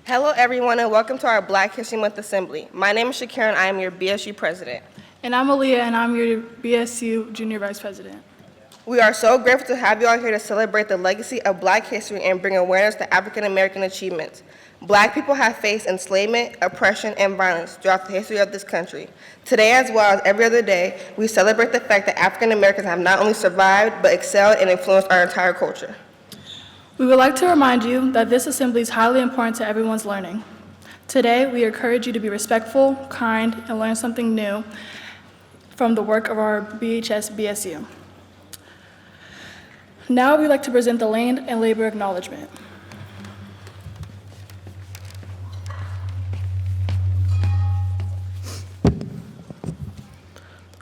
Hello, everyone, and welcome to our Black History Month Assembly. My name is Shakira, and I am your BSU president. And I'm Aaliyah, and I'm your BSU Junior Vice President. We are so grateful to have you all here to celebrate the legacy of Black history and bring awareness to African American achievements. Black people have faced enslavement, oppression, and violence throughout the history of this country. Today, as well as every other day, we celebrate the fact that African Americans have not only survived, but excelled and influenced our entire culture. We would like to remind you that this assembly is highly important to everyone's learning. Today, we encourage you to be respectful, kind, and learn something new from the work of our BHS BSU. Now, we'd like to present the Land and Labor Acknowledgement.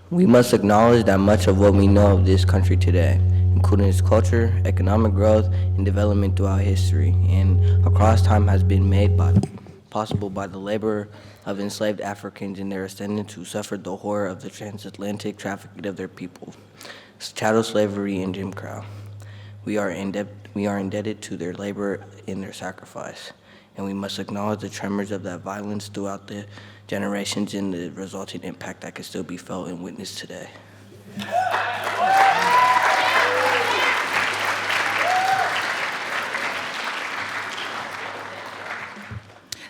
We must acknowledge that much of what we know of this country today, including its culture, economic growth, and development throughout history and across time, has been made possible by the labor of enslaved Africans and their descendants who suffered the horror of the transatlantic trafficking of their people, chattel slavery, and Jim Crow. We are indebted to their labor and their sacrifice, and we must acknowledge the tremors of that violence throughout the generations and the resulting impact that can still be felt and witnessed today.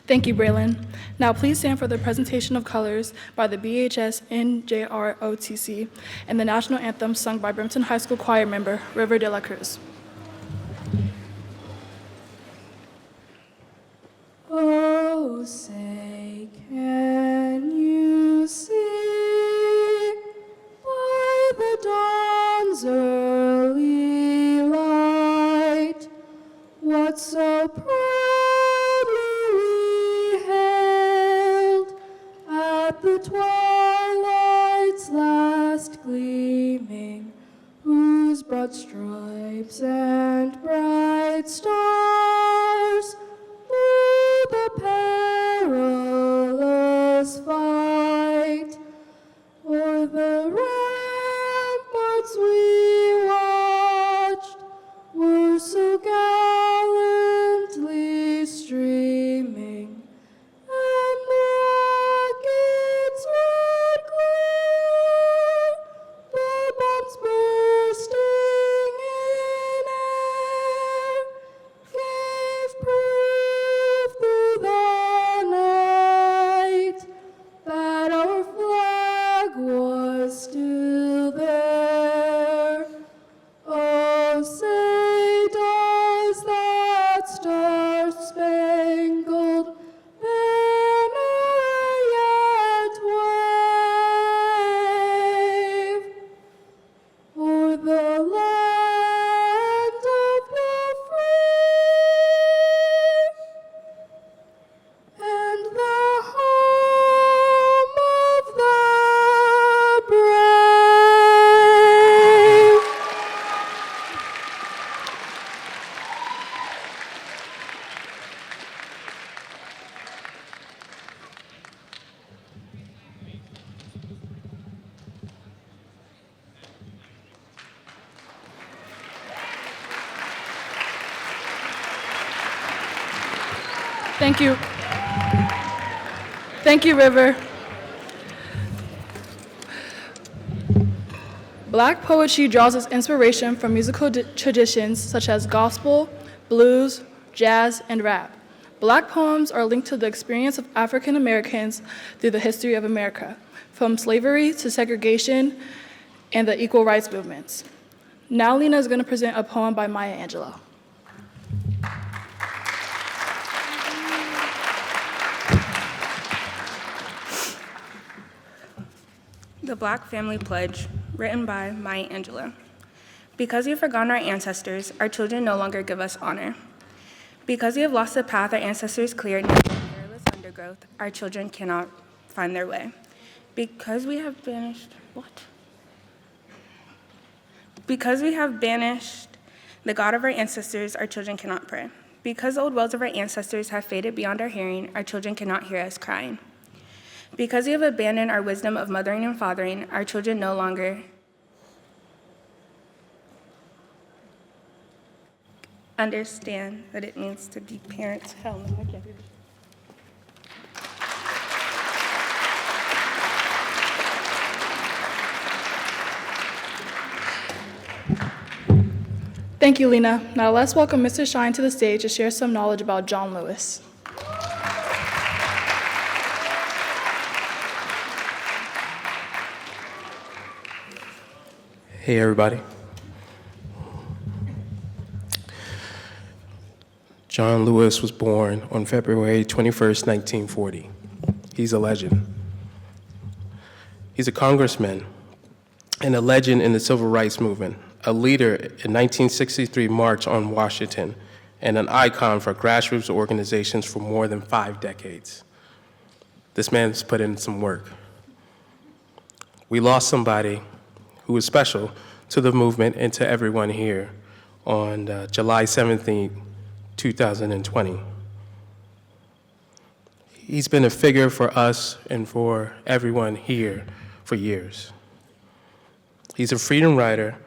Thank you, Braylon. Now please stand for the presentation of colors by the BHS NJROTC and the national anthem sung by Bremerton High School choir member River de la Cruz. Oh, say, can you see by the dawn's early light what so proudly we hailed at the twilight's last gleaming, whose broad stripes and bright stars through the perilous fight o'er the ramparts we watched were so gallantly streaming, and the rockets' red glare, the bombs bursting in air, gave proof through the night that our flag was still there. Oh, say does that star-spangled banner yet wave o'er the land of the free and the home of the brave? Thank you. Thank you, River. Black poetry draws its inspiration from musical traditions such as gospel, blues, jazz, and rap. Black poems are linked to the experience of African Americans through the history of America, from slavery to segregation and the equal rights movements. Now Lena is going to present a poem by Maya Angelou. The Black Family Pledge, written by Maya Angelou. Because we have forgotten our ancestors, our children no longer give us honor. Because we have lost the path our ancestors cleared in perilous undergrowth, our children cannot find their way. Because we have banished the God of our ancestors, our children cannot pray. Because the old wells of our ancestors have faded beyond our hearing, our children cannot hear us crying. Because we have abandoned our wisdom of mothering and fathering, our children no longer understand what it means to be parents. Hell no, I can't do this. Thank you, Lena. Now let's welcome Mr. Shine to the stage to share some knowledge about John Lewis. Hey, everybody. John Lewis was born on February 21st, 1940. He's a legend. He's a congressman and a legend in the civil rights movement, a leader in 1963 March on Washington, and an icon for grassroots organizations for more than 5 decades. This man's put in some work. We lost somebody who was special to the movement and to everyone here on July 17th, 2020. He's been a figure for us and for everyone here for years. He's a freedom rider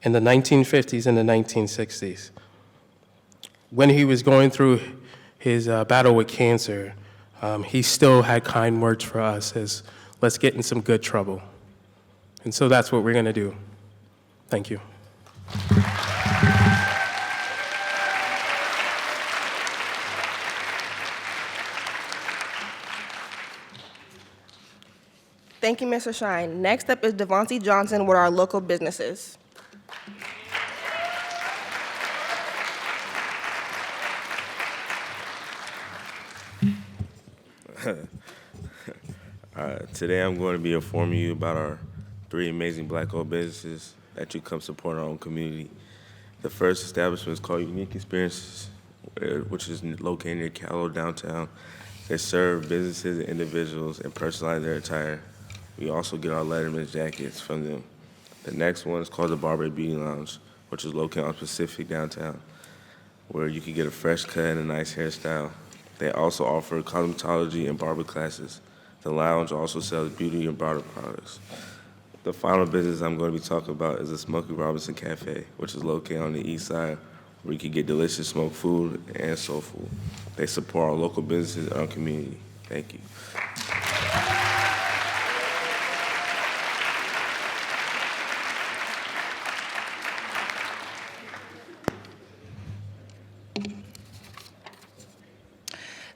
in the 1950s and the 1960s. When he was going through his battle with cancer, he still had kind words for us as, let's get in some good trouble. And so that's what we're going to do. Thank you. Thank you, Mr. Shine. Next up is Devontae Johnson with our local businesses. Today I'm going to be informing you about our 3 amazing Black-owned businesses that you come support our own community. The first establishment is called Unique Experiences, which is located near Callow downtown. They serve businesses and individuals and personalize their attire. We also get our Letterman's jackets from them. The next one is called the Barber Beauty Lounge, which is located on Pacific downtown, where you can get a fresh cut and a nice hairstyle. They also offer cosmetology and barber classes. The lounge also sells beauty and barber products. The final business I'm going to be talking about is the Smokey Robinson Cafe, which is located on the east side, where you can get delicious smoked food and soul food. They support our local businesses and our community. Thank you.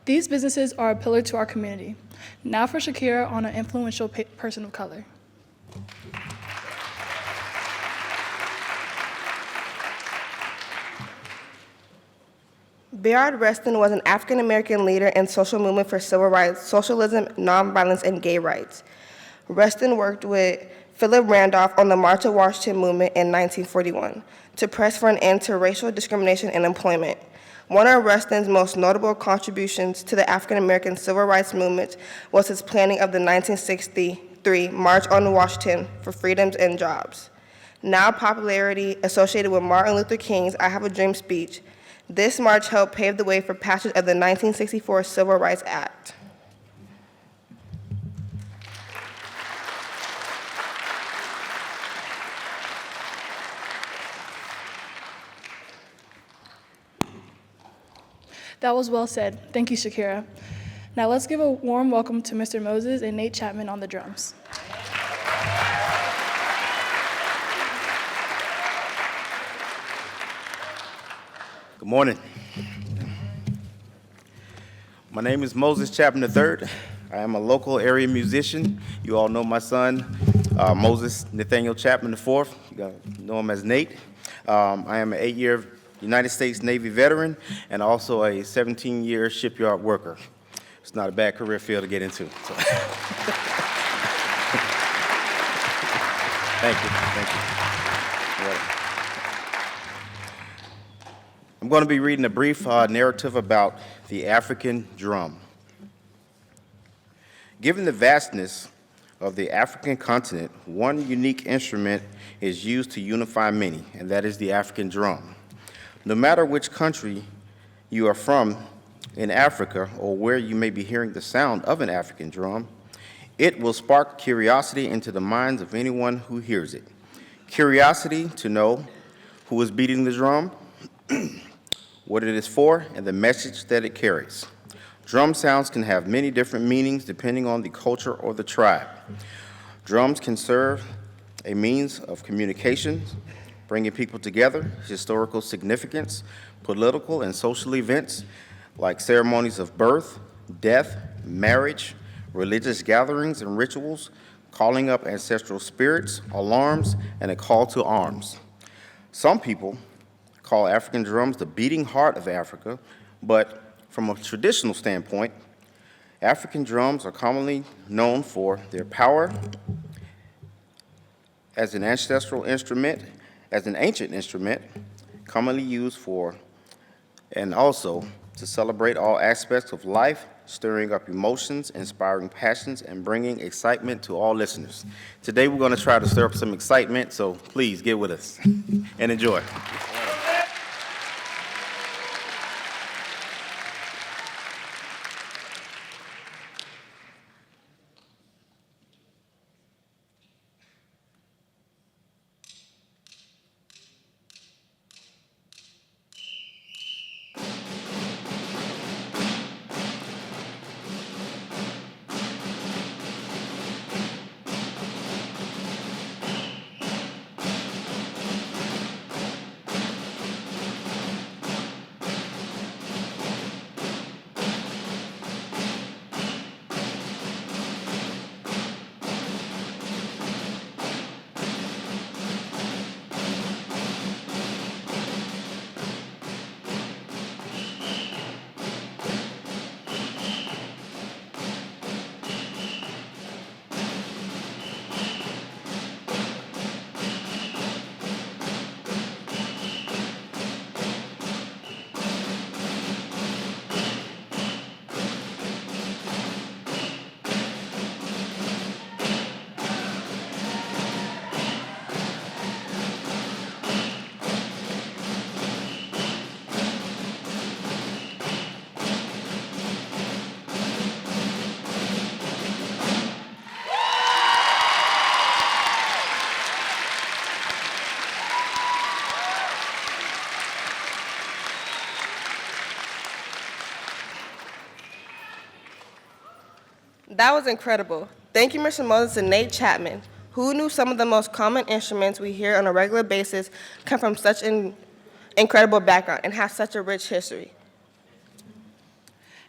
These businesses are a pillar to our community. Now for Shakira on an influential person of color. Bayard Rustin was an African-American leader in social movement for civil rights, socialism, nonviolence, and gay rights. Rustin worked with Philip Randolph on the March of Washington movement in 1941 to press for an end to racial discrimination in employment. One of Rustin's most notable contributions to the African-American civil rights movement was his planning of the 1963 March on Washington for Freedoms and Jobs. Now popularity associated with Martin Luther King's I Have a Dream speech, this march helped pave the way for passage of the 1964 Civil Rights Act. That was well said. Thank you, Shakira. Now let's give a warm welcome to Mr. Moses and Nate Chapman on the drums. Good morning. My name is Moses Chapman III. I am a local area musician. You all know my son, Moses Nathaniel Chapman IV. You guys know him as Nate. I am an 8-year United States Navy veteran and also a 17-year shipyard worker. It's not a bad career field to get into. So. Thank you. I'm going to be reading a brief narrative about the African drum. Given the vastness of the African continent, one unique instrument is used to unify many, and that is the African drum. No matter which country you are from in Africa or where you may be hearing the sound of an African drum, it will spark curiosity into the minds of anyone who hears it. Curiosity to know who is beating the drum, what it is for, and the message that it carries. Drum sounds can have many different meanings depending on the culture or the tribe. Drums can serve a means of communication, bringing people together, historical significance, political and social events like ceremonies of birth, death, marriage, religious gatherings and rituals, calling up ancestral spirits, alarms, and a call to arms. Some people call African drums the beating heart of Africa, but from a traditional standpoint, African drums are commonly known for their power as an ancestral instrument, as an ancient instrument, commonly used for, and also to celebrate all aspects of life, stirring up emotions, inspiring passions, and bringing excitement to all listeners. Today we're going to try to stir up some excitement, so please get with us and enjoy. That was incredible. Thank you, Mr. Moses and Nate Chapman. Who knew some of the most common instruments we hear on a regular basis come from such an incredible background and have such a rich history?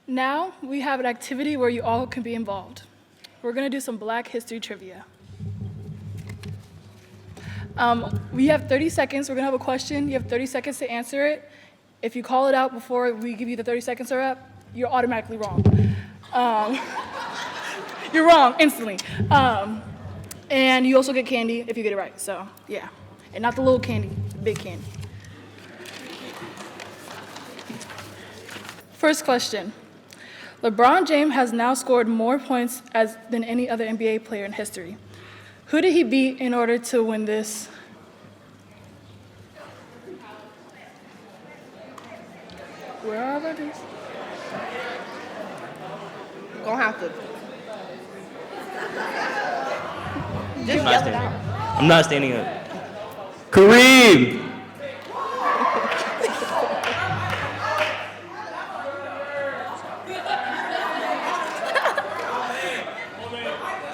Now we have an activity where you all can be involved. We're going to do some Black history trivia. We have 30 seconds. We're going to have a question. You have 30 seconds to answer it. If you call it out before we give you the 30 seconds are up, you're automatically wrong. You're wrong instantly. And you also get candy if you get it right. So, yeah. And not the little candy, the big candy. First question. LeBron James has now scored more points than any other NBA player in history. Who did he beat in order to win this? Where are our these? Gonna have to. I'm not standing up. I'm not standing up. Kareem!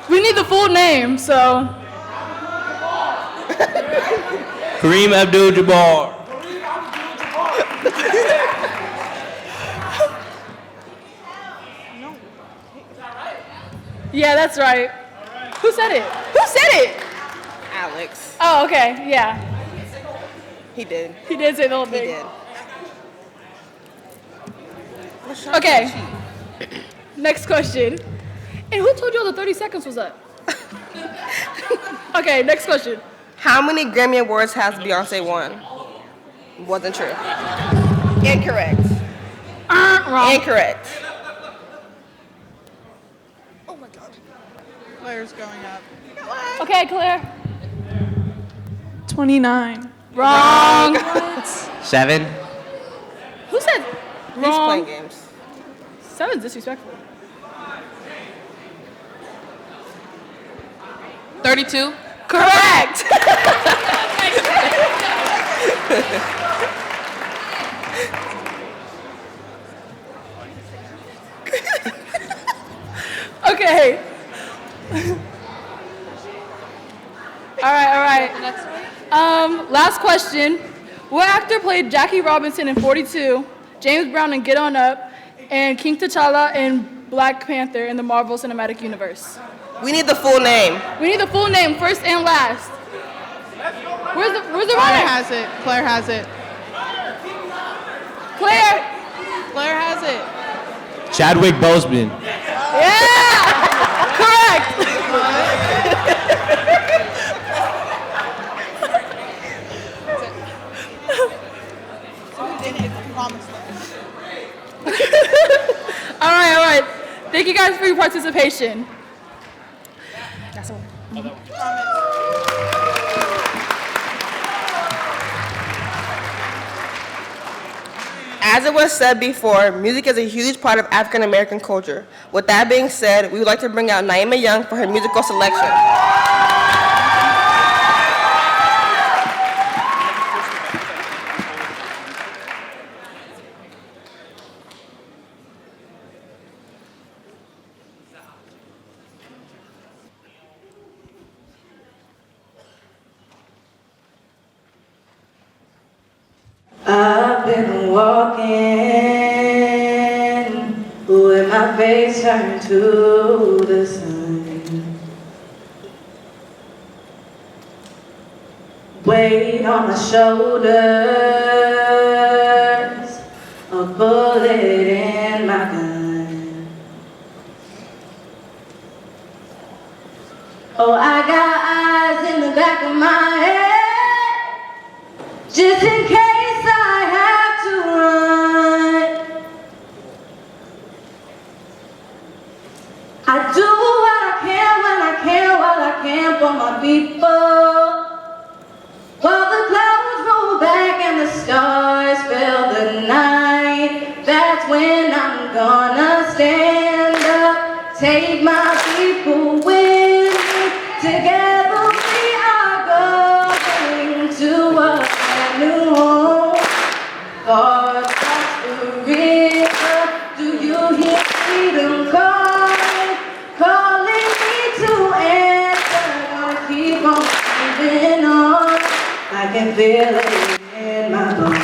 We need the full name, so. Kareem Abdul-Jabbar. Yeah, that's right. Who said it? Who said it? Alex. Oh, okay, yeah. He did. He did say the whole He thing. did. Okay. Next question. And who told you all the 30 seconds was up? Okay, next question. How many Grammy Awards has Beyonce won? Wasn't true. Incorrect. Wrong. Incorrect. Claire's going up. Okay, Claire. 29. Wrong. 7. Who said He's playing wrong? games. 7's disrespectful. 32. Correct. Okay. All right. Last question. What actor played Jackie Robinson in 42, James Brown in Get On Up, and King T'Challa in Black Panther in the Marvel Cinematic Universe? We need the full name. We need the full name, first and last. Where's the Claire runner? has it. Claire has it. Claire. Claire has it. Chadwick Boseman. Yeah! Correct. All right. Thank you guys for your participation. As it was said before, music is a huge part of African American culture. With that being said, we would like to bring out Naima Young for her musical selection. I've been walking with my face turned to the sun. Weight on my shoulders, a bullet in my gun. Oh, I got eyes in the back of my head, just in case I have to run. I do what I can when I can, while I can for my people. While the clouds roll back and the stars fill the night, that's when I'm gonna stand up, take my people with me. Together we are going to a brand new home. Far across the river, do you hear freedom calling? Calling me to answer, gonna keep on moving on. I can feel it in my bones.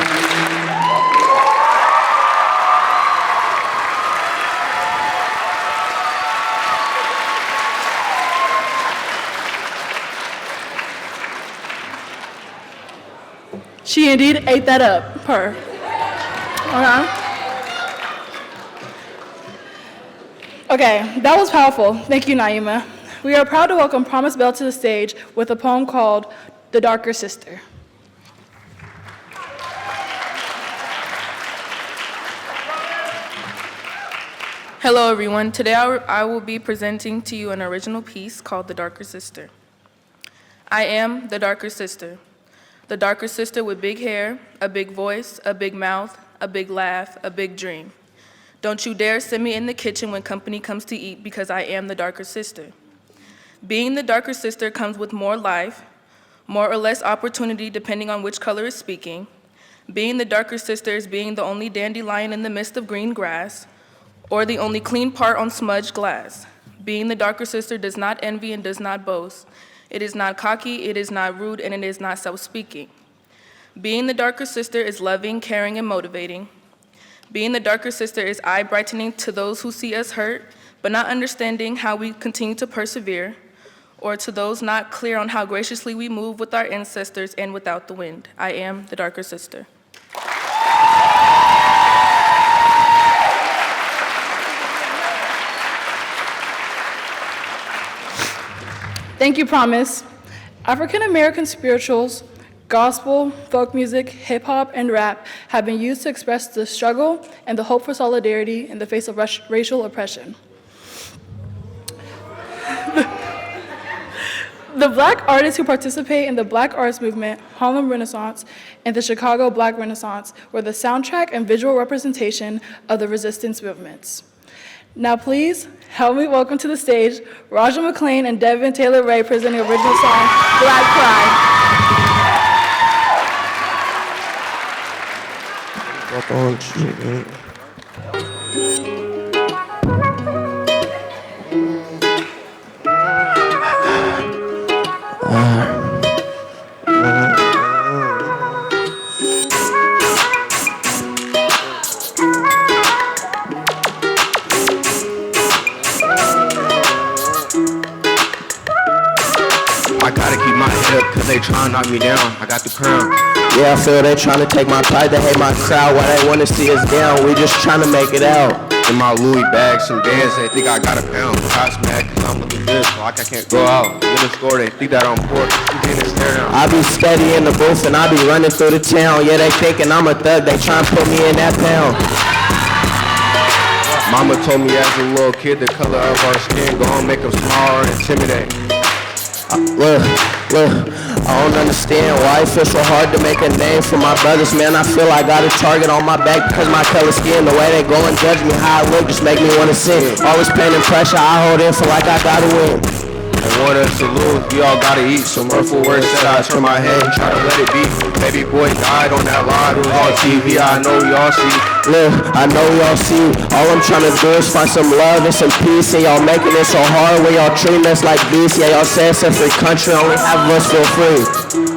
She indeed ate that up, per. Okay, that was powerful. Thank you, Naima. We are proud to welcome Promise Bell to the stage with a poem called The Darker Sister. Hello everyone, today I will be presenting to you an original piece called The Darker Sister. I am the darker sister. The darker sister with big hair, a big voice, a big mouth, a big laugh, a big dream. Don't you dare send me in the kitchen when company comes to eat, because I am the darker sister. Being the darker sister comes with more life, more or less opportunity depending on which color is speaking. Being the darker sister is being the only dandelion in the midst of green grass, or the only clean part on smudged glass. Being the darker sister does not envy and does not boast. It is not cocky, it is not rude, and it is not self-speaking. Being the darker sister is loving, caring, and motivating. Being the darker sister is eye-brightening to those who see us hurt, but not understanding how we continue to persevere, or to those not clear on how graciously we move with our ancestors and without the wind. I am the darker sister. Thank you, Promise. African American spirituals, gospel, folk music, hip hop, and rap have been used to express the struggle and the hope for solidarity in the face of racial oppression. The Black artists who participate in the Black arts movement, Harlem Renaissance, and the Chicago Black Renaissance were the soundtrack and visual representation of the resistance movements. Now please, help me welcome to the stage Raja McLean and Devin Taylor Ray presenting the original song, Black Pride. trying to knock me down. I got the crown. Yeah, I feel they tryna take my pride, they hate my crowd. Why they wanna see us down? We just tryna make it out. In my Louis bag, some bands, they think I got a pound. Cops mad cause I'm looking good, so like I can't go out. In the store, they think that I'm poor. I'm getting a stare down. I be steady in the booth and I be running through the town. Yeah, they thinking I'm a thug, they tryna put me in that pound. Mama told me as a little kid the color of our skin gon' make them small or intimidate. Look, I don't understand why it feels so hard to make a name for my brothers, man. I feel I got a target on my back because my color skin. The way they go and judge me, how I look, just make me wanna sin. Always pain and pressure, I hold in for like I gotta win. They want us to lose, we all gotta eat. Some wordful words said I turn my head and try to let it be. Baby boy died on that line, it was on TV, I know y'all see. Look, I know y'all see. All I'm trying to do is find some love and some peace. And y'all making it so hard when y'all treating us like beasts. Yeah, y'all say it's a free country, only half of us feel free.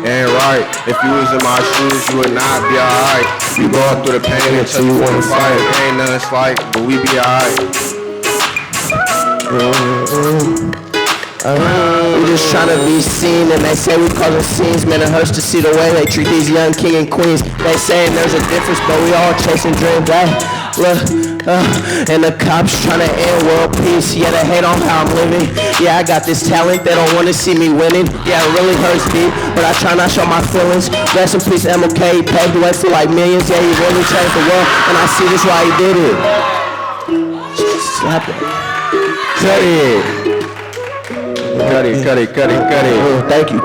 Ain't right, if you was in my shoes, you would not be alright. You going through the pain until you wanna fight. Ain't nothing slight, but we be alright. We just tryna be seen, and they say we causing scenes. Man, it hurts to see the way they treat these young king and queens. They saying there's a difference, but we all chasing dreams. Hey, look, and the cops tryna end world peace. Yeah, they hate on how I'm living. Yeah, I got this talent, they don't wanna see me winning. Yeah, it really hurts deep, but I try not show my feelings. Rest in peace, MLK, he paved the way for like millions. Yeah, he really changed the world, and I see this why he did it. Slap it. Cut it. Cut it. Thank you.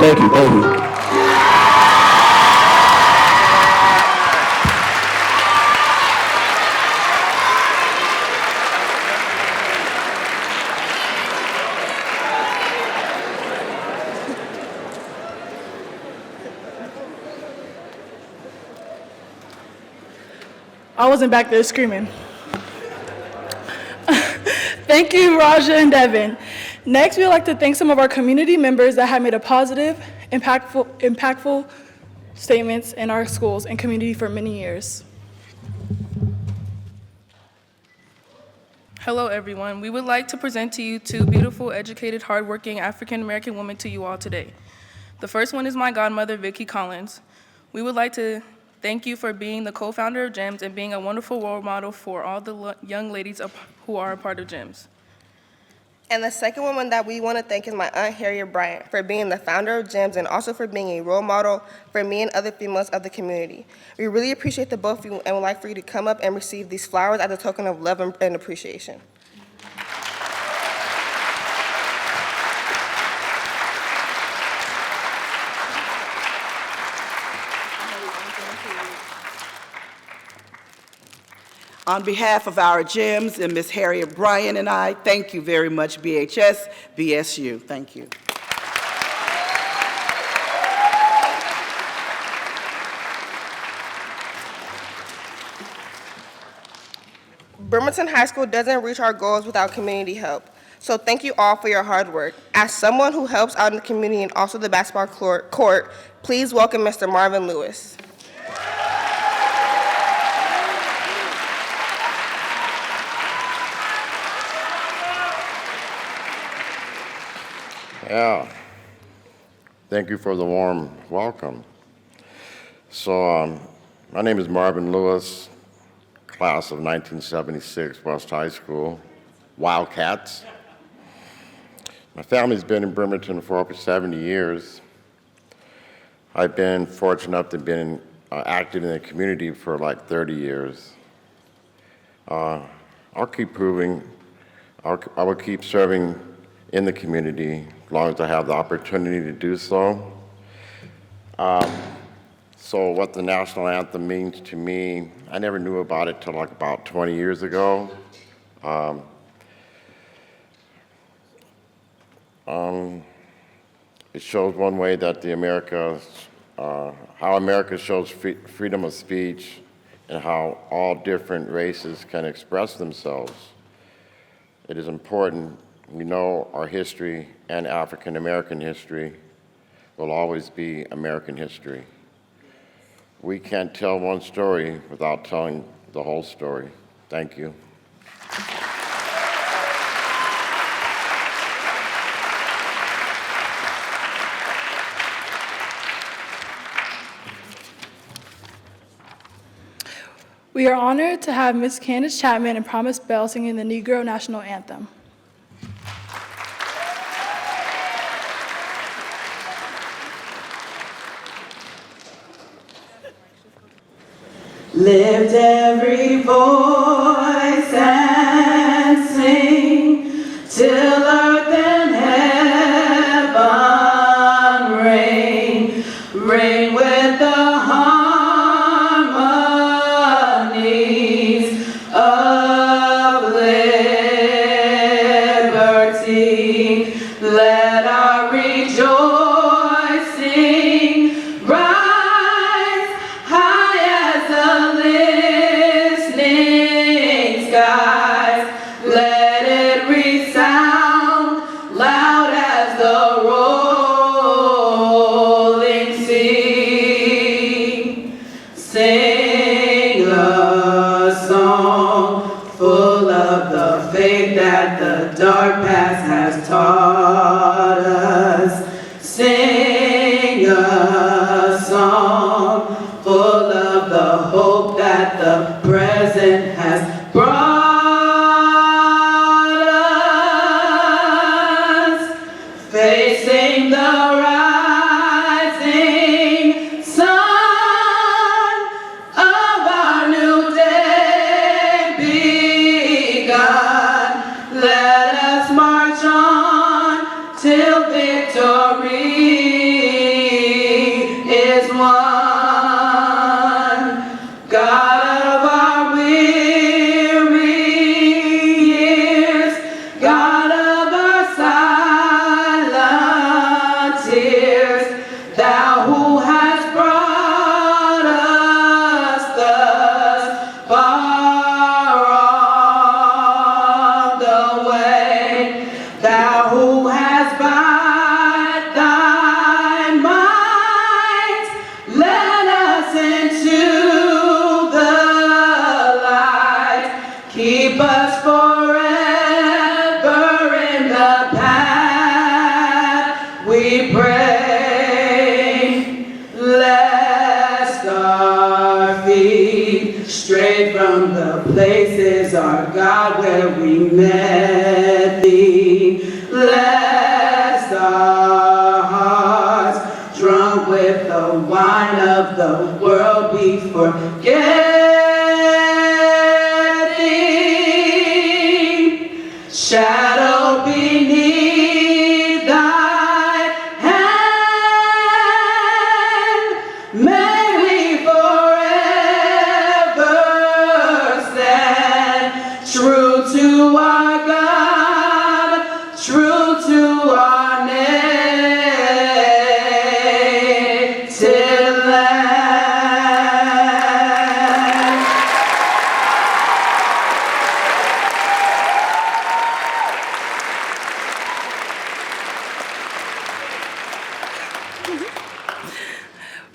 I wasn't back there screaming. Thank you, Raja and Devin. Next, we would like to thank some of our community members that have made a positive, impactful statements in our schools and community for many years. Hello, everyone. We would like to present to you two beautiful, educated, hardworking African-American women to you all today. The first one is my godmother, Vicki Collins. We would like to thank you for being the co-founder of GEMS and being a wonderful role model for all the young ladies who are a part of GEMS. And the second woman that we want to thank is my Aunt Harriet Bryant for being the founder of GEMS and also for being a role model for me and other females of the community. We really appreciate the both of you and would like for you to come up and receive these flowers as a token of love and appreciation. On behalf of our GEMS and Ms. Harriet Bryan and I, thank you very much, BHS, BSU. Thank you. Bremerton High School doesn't reach our goals without community help. So thank you all for your hard work. As someone who helps out in the community and also the basketball court, please welcome Mr. Marvin Lewis. Yeah, thank you for the warm welcome. So my name is Marvin Lewis, class of 1976, West High School, Wildcats. My family's been in Bremerton for over 70 years. I've been fortunate enough to have been active in the community for like 30 years. I'll keep proving, I will keep serving in the community as long as I have the opportunity to do so. So what the national anthem means to me, I never knew about it till like about 20 years ago. It shows one way that how America shows freedom of speech and how all different races can express themselves. It is important we know our history and African American history will always be American history. We can't tell one story without telling the whole story. Thank you. We are honored to have Ms. Candace Chapman and Promise Bell singing the Negro National Anthem. Lift every voice and sing till earth and heaven ring, ring with the harmonies of liberty. Let our rejoicing rise high as the listening skies. Let it resound loud as the rolling sea. Sing a song full of the faith that the dark past has taught us. Sing a song full of the hope that the present has brought us. Facing the rising sun of our new day begun. Let us march on till victory is won. God of our weary years, God of our silent tears, Thou who hast brought us thus far on the way, Thou who hast by Thy might led us into the light. Keep us forever in the path we pray. Lest our feet stray from the places, our God, where we met Thee. Lest our hearts, drunk with the wine of the world, we forgetting. Shadow beneath Thy hand, may we forever stand true to our God, true to our native land.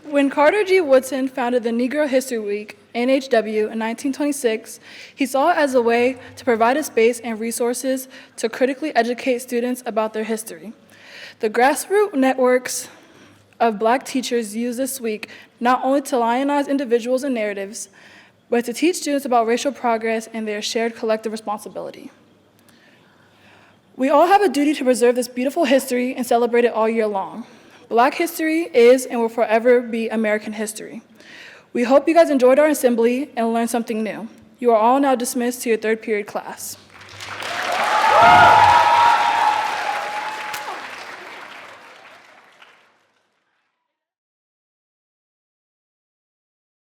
When Carter G. Woodson founded the Negro History Week, NHW, in 1926, he saw it as a way to provide a space and resources to critically educate students about their history. The grassroots networks of Black teachers use this week not only to lionize individuals and narratives, but to teach students about racial progress and their shared collective responsibility. We all have a duty to preserve this beautiful history and celebrate it all year long. Black history is and will forever be American history. We hope you guys enjoyed our assembly and learned something new. You are all now dismissed to your third period class.